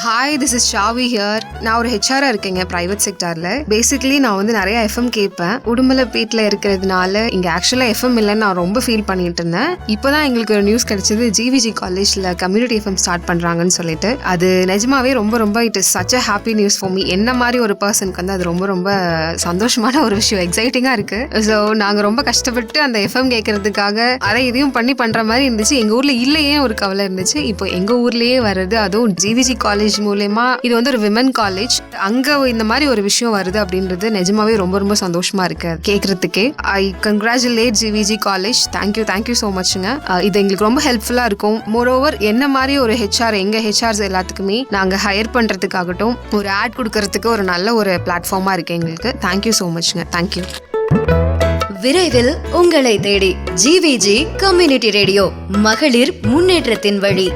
Hi, this is Xavi here. நான் ஒரு ஹெச்ஆரா இருக்கேங்க பிரைவேட் செக்டார்ல. பேசிக்கலி நான் வந்து நிறைய எஃப்எம் கேட்பேன். உடுமலைப்பேட்டில் இருக்கிறதுனால இங்க ஆக்சுவலா எஃப்எம் இல்லைன்னு நான் ரொம்ப ஃபீல் பண்ணிட்டு இருந்தேன். இப்போதான் எங்களுக்கு ஒரு நியூஸ் கிடைச்சது, ஜிவிஜி காலேஜ்ல கம்யூனிட்டி எஃப்எம் ஸ்டார்ட் பண்றாங்கன்னு சொல்லிட்டு. அது நிஜமாவே ரொம்ப ரொம்ப it is such a happy news for me. என்ன மாதிரி ஒரு பர்சனுக்கு வந்து அது ரொம்ப ரொம்ப சந்தோஷமான ஒரு விஷயம், எக்ஸைட்டிங்கா இருக்கு. ஸோ நாங்க ரொம்ப கஷ்டப்பட்டு அந்த எஃப்எம் கேட்கறதுக்காக அதை இதையும் பண்ற மாதிரி இருந்துச்சு. எங்க ஊர்ல இல்லையே ஒரு கவலை இருந்துச்சு. இப்போ எங்க ஊர்லயே வருது, அதுவும் ஜிவிஜி காலேஜ் மூலமா. இது வந்து ஒரு விமன் காலேஜ், அங்க இந்த மாதிரி ஒரு விஷயம் வருது அப்படின்றது நிஜமாவே ரொம்ப ரொம்ப சந்தோஷமா இருக்கு கேட்கறதுக்கே. I congratulate GVG college. Thank you so மச்ங்க. இது எங்களுக்கு ரொம்ப ஹெல்ப்ஃபுல்லா இருக்கும். மோரோவர் என்ன மாதிரி ஒரு ஹெச்ஆர், எங்க ஹெச்ஆர்ஸ் எல்லாத்துக்குமே நாங்க ஹையர் பண்றதுக்காகட்டும், ஒரு ஆட் கொடுக்கறதுக்கு ஒரு நல்ல ஒரு பிளாட்ஃபார்மா இருக்கு எங்களுக்கு. தேங்க்யூ ஸோ மச்ங்க. தேங்க்யூ. விரைவில் உங்களை தேடி ஜிவிஜி கம்யூனிட்டி ரேடியோ, மகளிர் முன்னேற்றத்தின் வழி.